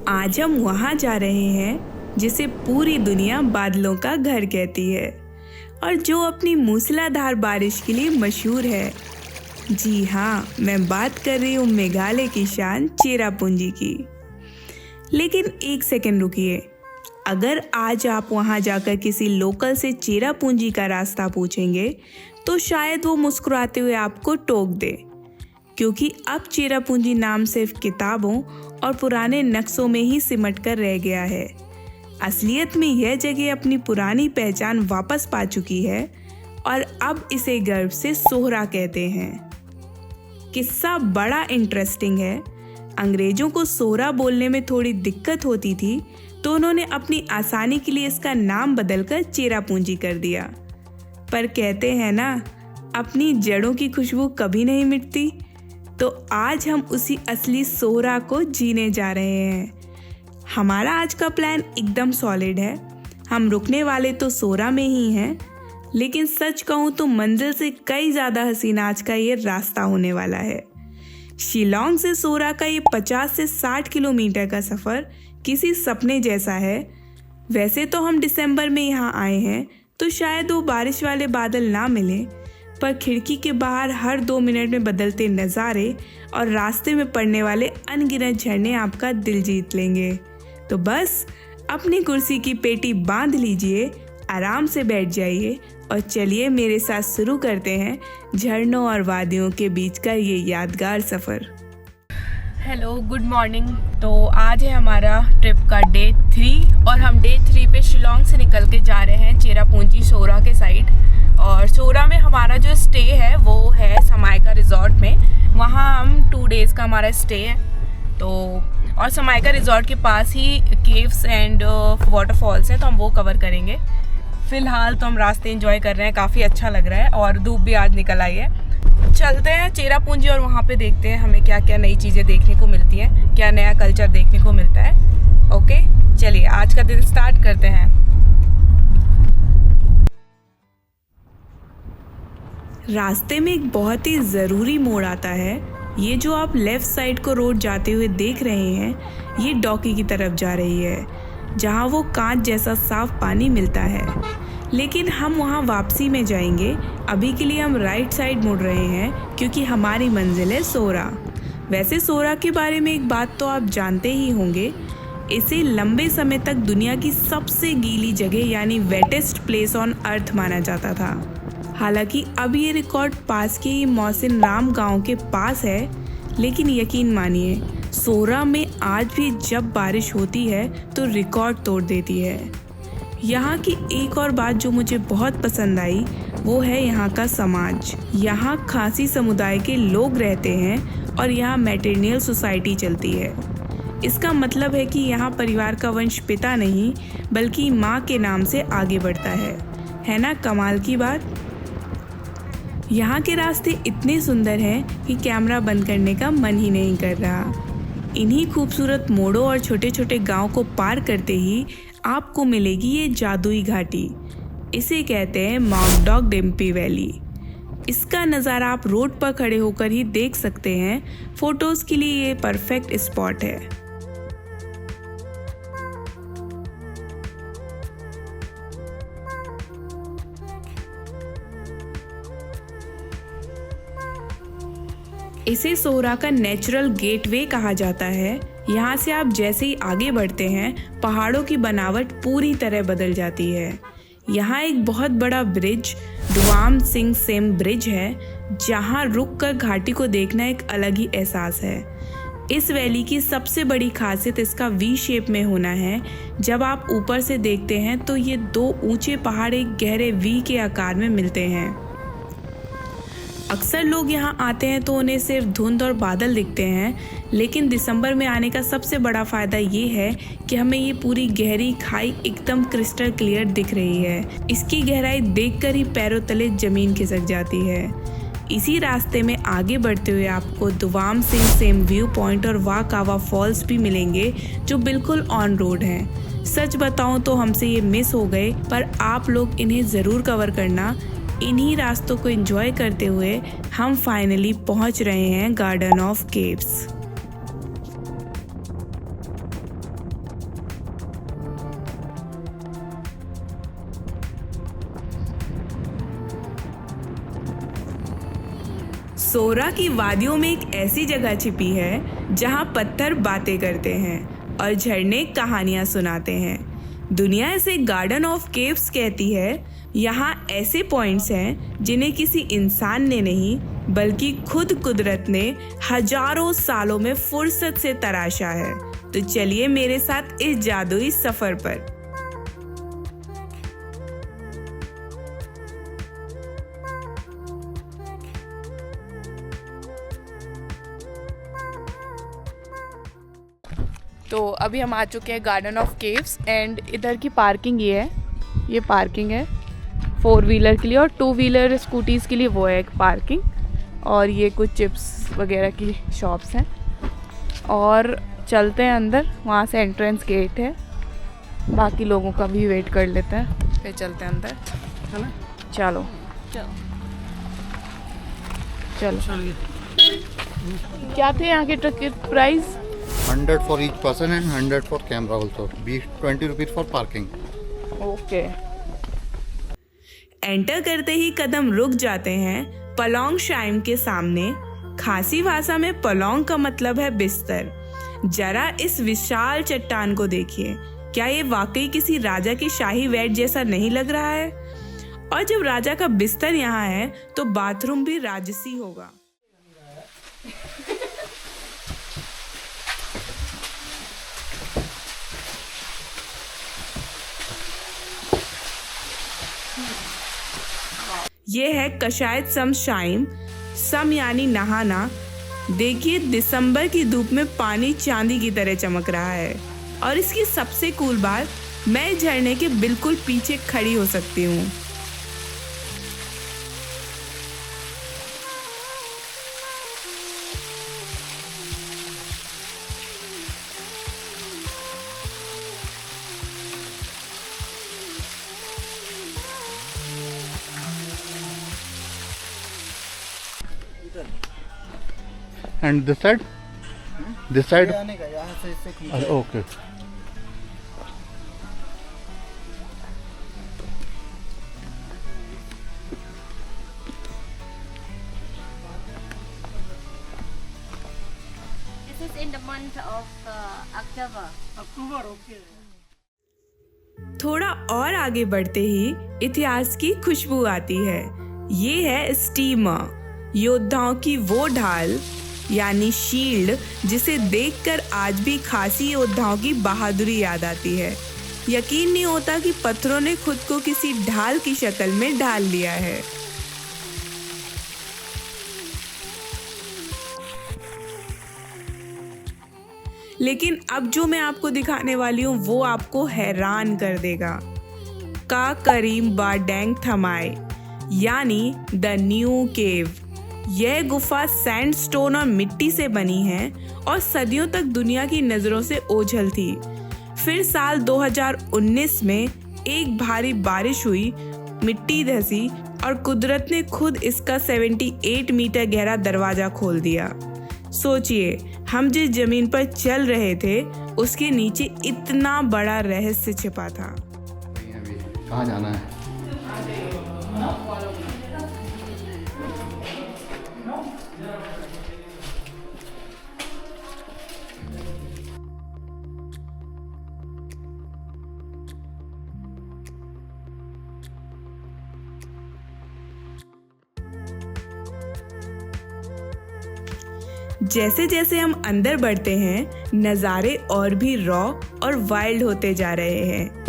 आज हम वहाँ जा रहे हैं जिसे पूरी दुनिया बादलों का घर कहती है और जो अपनी मूसलाधार बारिश के लिए मशहूर है। जी हाँ, मैं बात कर रही हूँ मेघालय की शान चेरापूंजी की। लेकिन एक सेकंड रुकिए, अगर आज आप वहाँ जाकर किसी लोकल से चेरापूंजी का रास्ता पूछेंगे तो शायद वो मुस्कुराते हुए आपको टोक दे, क्योंकि अब चेरापूंजी नाम सिर्फ किताबों और पुराने नक्शों में ही सिमट कर रह गया है। असलियत में यह जगह अपनी पुरानी पहचान वापस पा चुकी है और अब इसे गर्व से सोहरा कहते हैं। किस्सा बड़ा इंटरेस्टिंग है। अंग्रेजों को सोहरा बोलने में थोड़ी दिक्कत होती थी, तो उन्होंने अपनी आसानी के लिए इसका नाम बदलकर चेरापूंजी कर दिया। पर कहते हैं ना, अपनी जड़ों की खुशबू कभी नहीं मिटती। तो आज हम उसी असली सोहरा को जीने जा रहे हैं। हमारा आज का प्लान एकदम सॉलिड है। हम रुकने वाले तो सोहरा में ही हैं, लेकिन सच कहूँ तो मंजिल से कई ज़्यादा हसीन आज का ये रास्ता होने वाला है। शिलोंग से सोहरा का ये 50 से 60 किलोमीटर का सफ़र किसी सपने जैसा है। वैसे तो हम दिसंबर में यहाँ आए हैं, तो शायद वो बारिश वाले बादल ना मिले, पर खिड़की के बाहर हर 2 मिनट में बदलते नज़ारे और रास्ते में पड़ने वाले अनगिनत झरने आपका दिल जीत लेंगे। तो बस अपनी कुर्सी की पेटी बांध लीजिए, आराम से बैठ जाइए और चलिए मेरे साथ शुरू करते हैं झरनों और वादियों के बीच का ये यादगार सफ़र। Hello, good morning. तो आज है हमारा ट्रिप का डे 3 और हम डे 3 पे शिलोंग से निकल के जा रहे हैं चेरापूंजी सोहरा के साइड। और सोहरा में हमारा जो स्टे है वो है समायका रिजॉर्ट में। वहाँ हम 2 डेज़ का हमारा स्टे है। तो और समायका रिजॉर्ट के पास ही केव्स एंड वाटरफॉल्स हैं, तो हम वो कवर करेंगे। फ़िलहाल तो हम रास्ते एंजॉय कर रहे हैं, काफ़ी अच्छा लग रहा है और धूप भी आज निकल आई है। चलते हैं चेरापूंजी और वहाँ पे देखते हैं हमें क्या क्या नई चीज़ें देखने को मिलती हैं, क्या नया कल्चर देखने को मिलता है। ओके, चलिए आज का दिन स्टार्ट करते हैं। रास्ते में एक बहुत ही ज़रूरी मोड़ आता है। ये जो आप लेफ़्ट साइड को रोड जाते हुए देख रहे हैं, ये डॉकी की तरफ जा रही है, जहाँ वो कांच जैसा साफ पानी मिलता है। लेकिन हम वहाँ वापसी में जाएंगे। अभी के लिए हम राइट साइड मुड़ रहे हैं, क्योंकि हमारी मंजिल है सोहरा। वैसे सोहरा के बारे में एक बात तो आप जानते ही होंगे, इसे लंबे समय तक दुनिया की सबसे गीली जगह यानी वेटेस्ट प्लेस ऑन अर्थ माना जाता था। हालांकि अब ये रिकॉर्ड पास के ही मौसिन राम गांव के पास है, लेकिन यकीन मानिए सोहरा में आज भी जब बारिश होती है तो रिकॉर्ड तोड़ देती है। यहाँ की एक और बात जो मुझे बहुत पसंद आई वो है यहाँ का समाज। यहाँ खासी समुदाय के लोग रहते हैं और यहाँ मैट्रिनियल सोसाइटी चलती है। इसका मतलब है कि यहाँ परिवार का वंश पिता नहीं बल्कि माँ के नाम से आगे बढ़ता है ना कमाल की बात। यहाँ के रास्ते इतने सुंदर हैं कि कैमरा बंद करने का मन ही नहीं कर रहा। इन्हीं खूबसूरत मोड़ों और छोटे छोटे गांव को पार करते ही आपको मिलेगी ये जादुई घाटी। इसे कहते हैं माउंट डॉग डिम्पी वैली। इसका नज़ारा आप रोड पर खड़े होकर ही देख सकते हैं। फोटोज़ के लिए ये परफेक्ट स्पॉट है। इसे सोहरा का नेचुरल गेटवे कहा जाता है। यहाँ से आप जैसे ही आगे बढ़ते हैं, पहाड़ों की बनावट पूरी तरह बदल जाती है। यहाँ एक बहुत बड़ा ब्रिज दुआम सिंह सेम ब्रिज है, जहाँ रुककर घाटी को देखना एक अलग ही एहसास है। इस वैली की सबसे बड़ी खासियत इसका वी शेप में होना है। जब आप ऊपर से देखते हैं तो ये 2 ऊंचे पहाड़ एक गहरे वी के आकार में मिलते हैं। अक्सर लोग यहाँ आते हैं तो उन्हें सिर्फ धुंध और बादल दिखते हैं, लेकिन दिसंबर में आने का सबसे बड़ा फ़ायदा ये है कि हमें ये पूरी गहरी खाई एकदम क्रिस्टल क्लियर दिख रही है। इसकी गहराई देखकर ही पैरों तले ज़मीन खिसक जाती है। इसी रास्ते में आगे बढ़ते हुए आपको दुआम सिंह सेम व्यू पॉइंट और वाह कावा फॉल्स भी मिलेंगे, जो बिल्कुल ऑन रोड हैं। सच बताऊँ तो हमसे ये मिस हो गए, पर आप लोग इन्हें ज़रूर कवर करना। इन्हीं रास्तों को एंजॉय करते हुए हम फाइनली पहुंच रहे हैं गार्डन ऑफ केव्स। सोरा की वादियों में एक ऐसी जगह छिपी है जहां पत्थर बातें करते हैं और झरने कहानियां सुनाते हैं। दुनिया इसे गार्डन ऑफ केव्स कहती है। यहाँ ऐसे पॉइंट्स हैं जिन्हें किसी इंसान ने नहीं बल्कि खुद कुदरत ने हजारों सालों में फुर्सत से तराशा है। तो चलिए मेरे साथ इस जादुई सफर पर। तो अभी हम आ चुके हैं गार्डन ऑफ केव्स एंड इधर की पार्किंग ये पार्किंग है 4 व्हीलर के लिए और 2 व्हीलर स्कूटीज़ के लिए वो है एक पार्किंग। और ये कुछ चिप्स वगैरह की शॉप्स हैं और चलते हैं अंदर। वहाँ से एंट्रेंस गेट है, बाकी लोगों का भी वेट कर लेते हैं फिर चलते हैं अंदर, है ना। चलो क्या थे यहाँ के ticket price? 100 for each person and 100 for camera also. 20 rupees for parking. Okay. Enter करते ही कदम रुक जाते हैं पलोंग श्राइन के सामने। खासी भाषा में पलोंग का मतलब है बिस्तर। जरा इस विशाल चट्टान को देखिए, क्या ये वाकई किसी राजा की शाही बेड जैसा नहीं लग रहा है? और जब राजा का बिस्तर यहाँ है तो बाथरूम भी राजसी होगा। ये है कशायत सम शाइम। सम यानी नहाना। देखिए दिसंबर की धूप में पानी चांदी की तरह चमक रहा है। और इसकी सबसे कूल बात, मैं झरने के बिल्कुल पीछे खड़ी हो सकती हूँ। And this side? This side? आने का यहाँ से इससे खुल Okay. This is in the month of October. October okay. थोड़ा और आगे बढ़ते ही इतिहास की खुशबू आती है। ये है स्टीमर, योद्धाओं की वो ढाल यानी शील्ड जिसे देखकर आज भी खासी योद्धाओं की बहादुरी याद आती है। यकीन नहीं होता कि पत्थरों ने खुद को किसी ढाल की शक्ल में ढाल लिया है। लेकिन अब जो मैं आपको दिखाने वाली हूँ वो आपको हैरान कर देगा। का करीम बाडेंग थमाई यानी द न्यू केव। यह गुफा सैंडस्टोन और मिट्टी से बनी है और सदियों तक दुनिया की नज़रों से ओझल थी। फिर साल 2019 में एक भारी बारिश हुई, मिट्टी धंसी और कुदरत ने खुद इसका 78 मीटर गहरा दरवाज़ा खोल दिया। सोचिए, हम जिस जमीन पर चल रहे थे उसके नीचे इतना बड़ा रहस्य छिपा था। कहाँ जाना है? जैसे जैसे हम अंदर बढ़ते हैं नज़ारे और भी रॉ और वाइल्ड होते जा रहे हैं।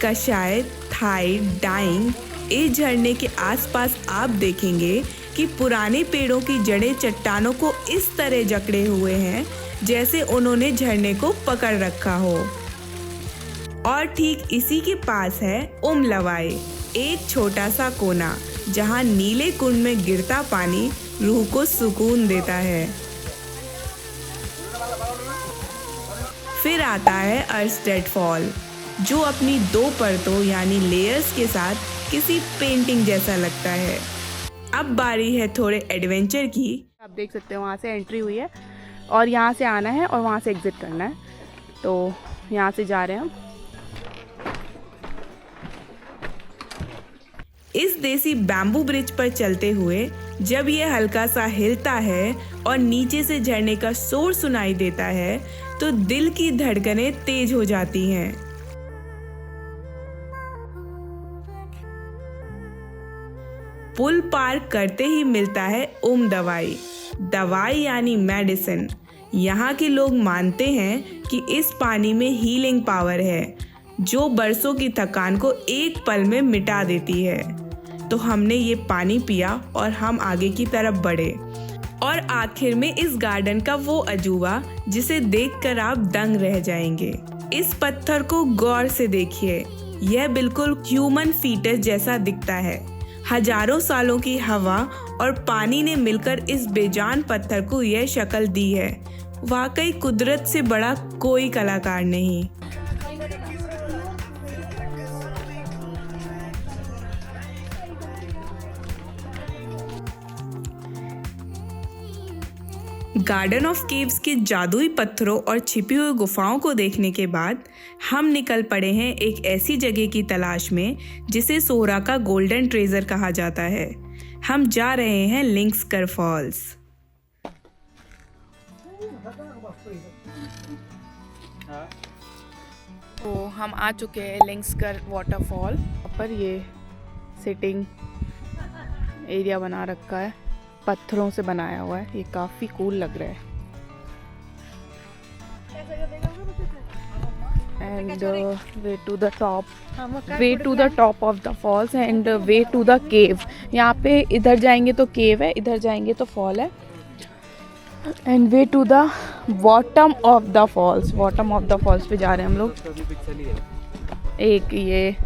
कशायत, थाई, डाइंग इस झरने के आसपास आप देखेंगे कि पुराने पेड़ों की जड़ें चट्टानों को इस तरह जकड़े हुए हैं जैसे उन्होंने झरने को पकड़ रखा हो। और ठीक इसी के पास है उमलवाई, एक छोटा सा कोना जहां नीले कुंड में गिरता पानी रूह को सुकून देता है। फिर आता है अर्स्टेड फॉल, जो अपनी 2 परतों यानी लेयर्स के साथ किसी पेंटिंग जैसा लगता है। अब बारी है थोड़े एडवेंचर की। आप देख सकते हो वहाँ से एंट्री हुई है और यहाँ से आना है और वहाँ से एग्ज़िट करना है। तो यहाँ से जा रहे हैं हम। इस देसी बैम्बू ब्रिज पर चलते हुए जब ये हल्का सा हिलता है और नीचे से झरने का शोर सुनाई देता है तो दिल की धड़कनें तेज हो जाती हैं। पुल पार करते ही मिलता है दवाई यानी मेडिसिन। यहाँ के लोग मानते हैं कि इस पानी में हीलिंग पावर है जो बरसों की थकान को एक पल में मिटा देती है। तो हमने ये पानी पिया और हम आगे की तरफ बढ़े और आखिर में इस गार्डन का वो अजूबा जिसे देखकर आप दंग रह जाएंगे। इस पत्थर को गौर से देखिए, यह बिल्कुल ह्यूमन फीटस जैसा दिखता है। हजारों सालों की हवा और पानी ने मिलकर इस बेजान पत्थर को यह शक्ल दी है। वाकई कुदरत से बड़ा कोई कलाकार नहीं। गार्डन ऑफ केव्स के जादुई पत्थरों और छिपी हुई गुफाओं को देखने के बाद हम निकल पड़े हैं एक ऐसी जगह की तलाश में जिसे सोरा का गोल्डन ट्रेजर कहा जाता है। हम जा रहे हैं लिंक्सकर फॉल्स। तो हम आ चुके हैं लिंक्सकर वाटरफॉल। यहाँ पर ये सिटिंग एरिया बना रखा है, पत्थरों से बनाया हुआ है। ये काफ़ी कूल लग रहा है। And way to the top of the falls and way to the cave. यहाँ पे इधर जाएंगे तो केव है, इधर जाएंगे तो फॉल है। And way to the bottom of the falls पे जा रहे हैं हम लोग। एक ये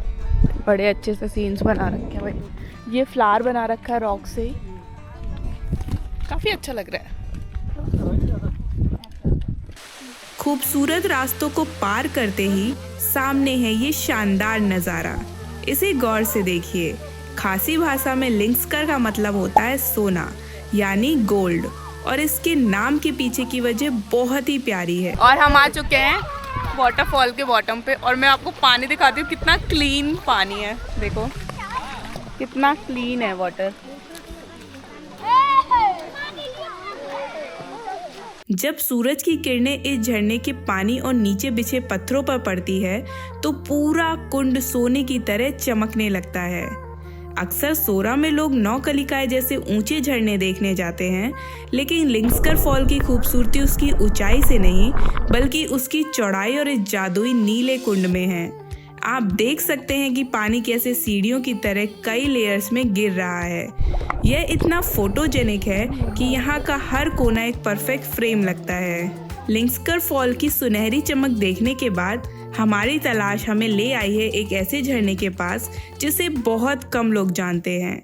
बड़े अच्छे से सीन्स बना रखे हैं भाई। ये फ्लावर बना रखा है रॉक से ही, काफ़ी अच्छा लग रहा है। खूबसूरत रास्तों को पार करते ही सामने है ये शानदार नज़ारा। इसे गौर से देखिए। खासी भाषा में लिंक्सकर का मतलब होता है सोना यानी गोल्ड, और इसके नाम के पीछे की वजह बहुत ही प्यारी है। और हम आ चुके हैं वाटरफॉल के बॉटम पे और मैं आपको पानी दिखाती हूँ। कितना क्लीन पानी है, देखो कितना क्लीन है वाटर। जब सूरज की किरणें इस झरने के पानी और नीचे बिछे पत्थरों पर पड़ती है तो पूरा कुंड सोने की तरह चमकने लगता है। अक्सर सोरा में लोग नौकलिकाएं जैसे ऊंचे झरने देखने जाते हैं, लेकिन लिंक्सकर फॉल की खूबसूरती उसकी ऊंचाई से नहीं बल्कि उसकी चौड़ाई और इस जादुई नीले कुंड में है। आप देख सकते हैं कि पानी कैसे सीढ़ियों की तरह कई लेयर्स में गिर रहा है। यह इतना फोटोजेनिक है कि यहाँ का हर कोना एक परफेक्ट फ्रेम लगता है। लिंक्सकर फॉल की सुनहरी चमक देखने के बाद हमारी तलाश हमें ले आई है एक ऐसे झरने के पास जिसे बहुत कम लोग जानते हैं।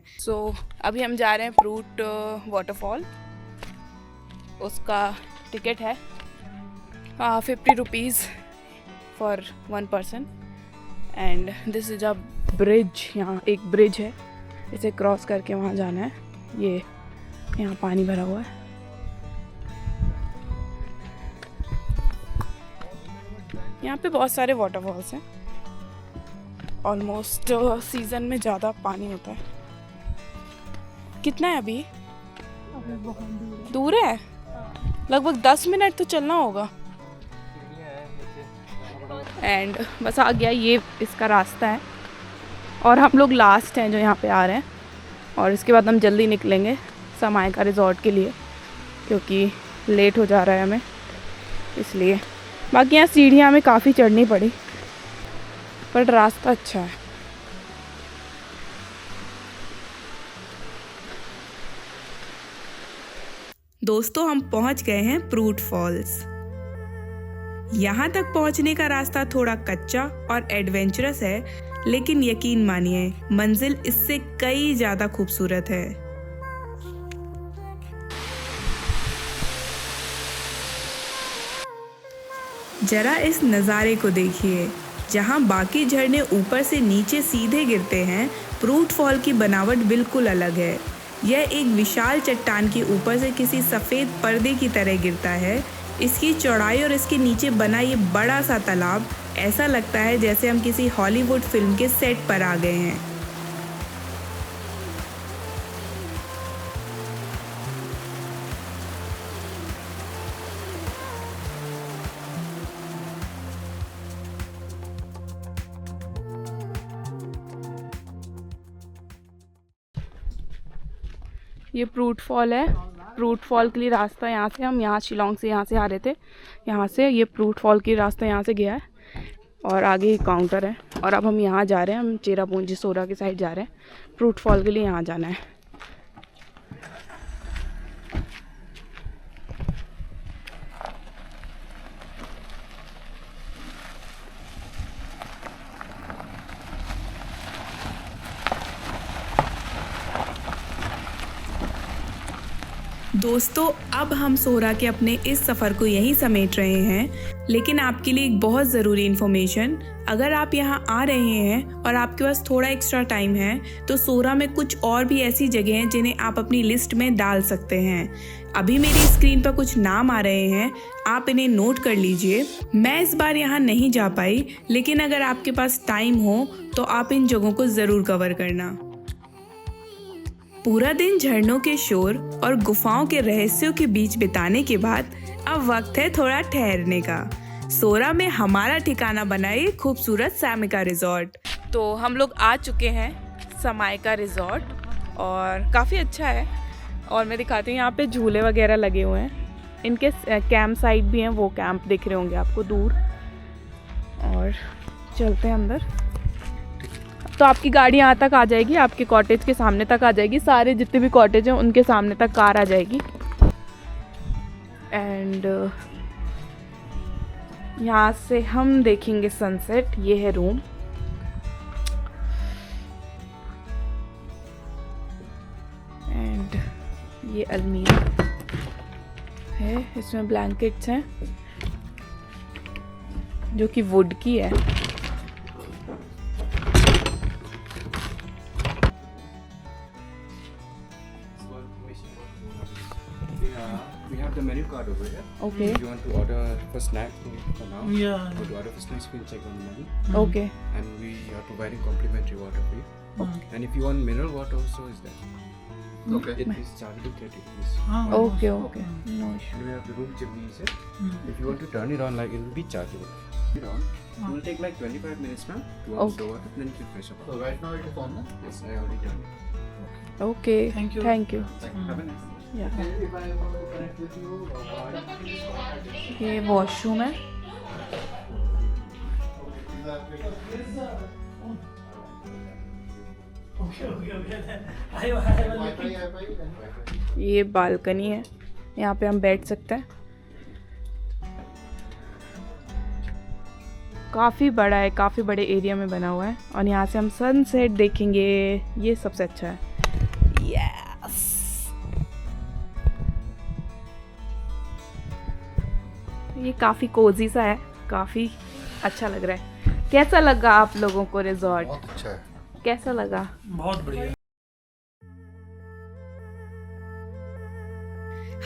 अभी हम जा रहे हैं फ्रूट वाटरफॉल। उसका टिकट है 50 rupees for 1 person and this is a bridge. यहाँ एक ब्रिज है, इसे क्रॉस करके वहाँ जाना है। ये यहाँ पानी भरा हुआ है। यहाँ पे बहुत सारे वाटरफॉल्स हैं। ऑलमोस्ट सीज़न में ज़्यादा पानी होता है। कितना है अभी? दूर है, लगभग 10 मिनट तो चलना होगा। एंड बस आ गया, ये इसका रास्ता है और हम लोग लास्ट हैं जो यहाँ पे आ रहे हैं। और इसके बाद हम जल्दी निकलेंगे समायका रिजॉर्ट के लिए क्योंकि लेट हो जा रहा है हमें, इसलिए। बाकी यहाँ सीढ़ियाँ हमें काफ़ी चढ़नी पड़ी पर रास्ता अच्छा है। दोस्तों हम पहुँच गए हैं प्रूट फॉल्स। यहाँ तक पहुँचने का रास्ता थोड़ा कच्चा और एडवेंचरस है, लेकिन यकीन मानिए मंजिल इससे कई ज़्यादा खूबसूरत है। जरा इस नज़ारे को देखिए। जहाँ बाकी झरने ऊपर से नीचे सीधे गिरते हैं, प्रूट फॉल की बनावट बिल्कुल अलग है। यह एक विशाल चट्टान के ऊपर से किसी सफ़ेद पर्दे की तरह गिरता है। इसकी चौड़ाई और इसके नीचे बना ये बड़ा सा तालाब ऐसा लगता है जैसे हम किसी हॉलीवुड फिल्म के सेट पर आ गए हैं। ये फ्रूट फॉल है। फ्रूट फॉल के लिए रास्ता यहाँ से, हम यहाँ शिलोंग से यहाँ से आ रहे थे, यहाँ से ये फ्रूट फॉल की रास्ता यहाँ से गया है और आगे ही काउंटर है। और अब हम यहाँ जा रहे हैं, हम चेरापूंजी सोरा की साइड जा रहे हैं। फ्रूट फॉल के लिए यहाँ जाना है। दोस्तों, अब हम सोरा के अपने इस सफ़र को यहीं समेट रहे हैं, लेकिन आपके लिए एक बहुत ज़रूरी इन्फॉर्मेशन। अगर आप यहाँ आ रहे हैं और आपके पास थोड़ा एक्स्ट्रा टाइम है तो सोरा में कुछ और भी ऐसी जगह हैं जिन्हें आप अपनी लिस्ट में डाल सकते हैं। अभी मेरी स्क्रीन पर कुछ नाम आ रहे हैं, आप इन्हें नोट कर लीजिए। मैं इस बार यहाँ नहीं जा पाई, लेकिन अगर आपके पास टाइम हो तो आप इन जगहों को ज़रूर कवर करना। पूरा दिन झरनों के शोर और गुफाओं के रहस्यों के बीच बिताने के बाद अब वक्त है थोड़ा ठहरने का। सोरा में हमारा ठिकाना बना ये खूबसूरत सामिका रिजॉर्ट। तो हम लोग आ चुके हैं समायका रिजॉर्ट और काफ़ी अच्छा है। और मैं दिखाती हूँ, यहाँ पे झूले वगैरह लगे हुए हैं। इनके कैंप साइट भी हैं, वो कैंप दिख रहे होंगे आपको दूर। और चलते हैं अंदर। तो आपकी गाड़ी यहाँ तक आ जाएगी, आपके कॉटेज के सामने तक आ जाएगी। सारे जितने भी कॉटेज हैं उनके सामने तक कार आ जाएगी। एंड यहाँ से हम देखेंगे सनसेट। ये है रूम। एंड ये अलमीरा है, इसमें ब्लैंकेट्स हैं जो कि वुड की है। We have the menu card over here. Okay. If you want to order for snack for now, Yeah. or to order for snacks, you can check on the menu. Okay. And we are providing complimentary water for you. And if you want mineral water also is there. Okay. It is chargeable 30 rupees. Okay. Okay. No issue. And we have the room chimneys here. If you want to turn it on, like it will be chargeable. Turn it on. It will take like 25 minutes now to warm the water. Then you can fresh up. So right now it is on. Yes, I already turned it. Okay. Thank you. Thank you. Have a nice day. Yeah. If I want to connect with you, please contact ये washroom है। ये balcony है, यहाँ पे हम बैठ सकते हैं। काफ़ी बड़ा है, काफ़ी बड़े एरिया में बना हुआ है। और यहाँ से हम सनसेट देखेंगे, ये सबसे अच्छा है। यस, ये काफ़ी कोजी सा है, काफ़ी अच्छा लग रहा है। कैसा लगा आप लोगों को रिजॉर्ट? बहुत अच्छा है। कैसा लगा? बहुत बढ़िया।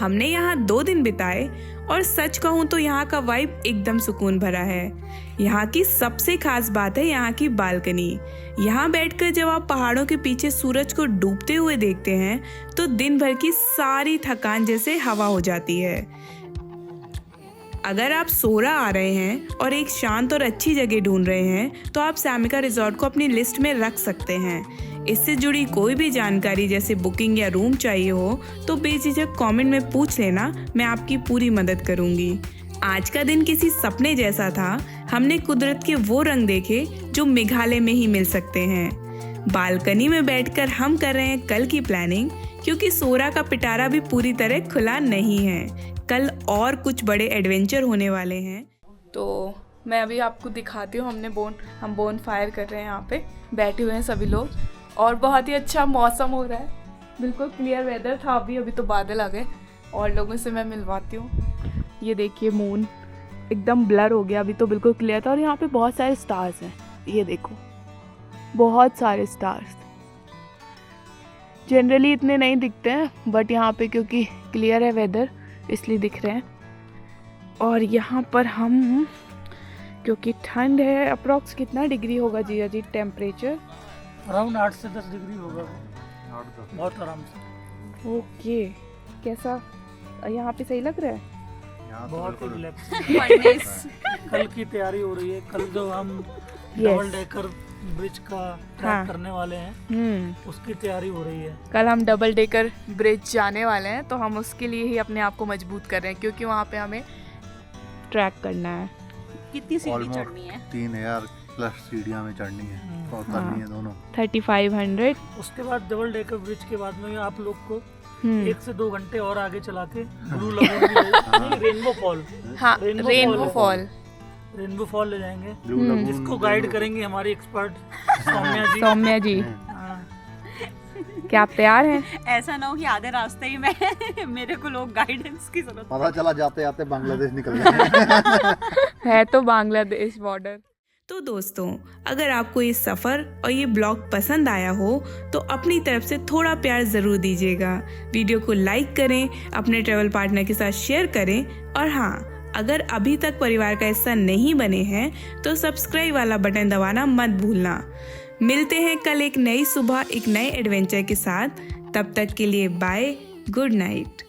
हमने यहाँ 2 दिन बिताए और सच कहूँ तो यहाँ का वाइब एकदम सुकून भरा है। यहाँ की सबसे खास बात है यहाँ की बालकनी। यहाँ बैठकर जब आप पहाड़ों के पीछे सूरज को डूबते हुए देखते हैं तो दिन भर की सारी थकान जैसे हवा हो जाती है। अगर आप सोरा आ रहे हैं और एक शांत और अच्छी जगह ढूंढ रहे हैं तो आप सामिका रिजॉर्ट को अपनी लिस्ट में रख सकते हैं। इससे जुड़ी कोई भी जानकारी जैसे बुकिंग या रूम चाहिए हो तो बेझिझक कमेंट में पूछ लेना, मैं आपकी पूरी मदद करूंगी। आज का दिन किसी सपने जैसा था। हमने कुदरत के वो रंग देखे जो मेघालय में ही मिल सकते हैं। बालकनी में बैठकर हम कर रहे हैं कल की प्लानिंग, क्योंकि सोरा का पिटारा भी पूरी तरह खुला नहीं है। कल और कुछ बड़े एडवेंचर होने वाले हैं। तो मैं अभी आपको दिखाती हूँ। हम बोन फायर कर रहे हैं, यहाँ पे बैठे हुए हैं सभी लोग और बहुत ही अच्छा मौसम हो रहा है। बिल्कुल क्लियर वेदर था, अभी तो बादल आ गए। और लोगों से मैं मिलवाती हूँ। ये देखिए मून एकदम ब्लर हो गया, अभी तो बिल्कुल क्लियर था। और यहाँ पे बहुत सारे स्टार्स हैं, ये देखो बहुत सारे स्टार्स। जनरली इतने नहीं दिखते हैं बट यहाँ पे क्योंकि क्लियर है वेदर इसलिए दिख रहे हैं। और यहाँ पर हम, क्योंकि ठंड है, अप्रॉक्स कितना डिग्री होगा जिया जी टेम्परेचर? अराउंड 8 से 10 डिग्री होगा, बहुत आराम से। ओके, कैसा यहाँ पे सही लग रहा है? बहुत ही रिलैक्स। कल की तैयारी हो रही है। कल जो हम डबल डेकर ब्रिज का ट्रैक हाँ। करने वाले हैं, उसकी तैयारी हो रही है। कल हम डबल डेकर ब्रिज जाने वाले हैं, तो हम उसके लिए ही अपने आप को मजबूत कर रहे हैं, क्योंकि वहाँ पे हमें ट्रैक करना है। कितनी सीढ़ी चढ़नी है? 3000 प्लस सीढ़ियाँ में चढ़नी है और उतरनी है दोनों। 3500। उसके बाद डबल डेकर ब्रिज के बाद में आप लोग को हम्म। 1 से 2 घंटे और आगे चला के ब्लू लगून नहीं, रेनबो फॉल, हाँ, rainbow rainbow fall. Rainbow fall ले जाएंगे, ब्लू लगून जिसको गाइड करेंगे हमारी एक्सपर्ट सौम्या जी। सौम्या जी, हाँ। क्या आप तैयार हैं? ऐसा ना हो कि आधे रास्ते ही मैं मेरे को लोग गाइडेंस की जरूरत। पता चला जाते जाते बांग्लादेश निकल गए। है तो बांग्लादेश बॉर्डर। तो दोस्तों, अगर आपको ये सफ़र और ये ब्लॉग पसंद आया हो तो अपनी तरफ से थोड़ा प्यार ज़रूर दीजिएगा। वीडियो को लाइक करें, अपने ट्रैवल पार्टनर के साथ शेयर करें, और हाँ, अगर अभी तक परिवार का हिस्सा नहीं बने हैं तो सब्सक्राइब वाला बटन दबाना मत भूलना। मिलते हैं कल एक नई सुबह एक नए एडवेंचर के साथ। तब तक के लिए बाय, गुड नाइट।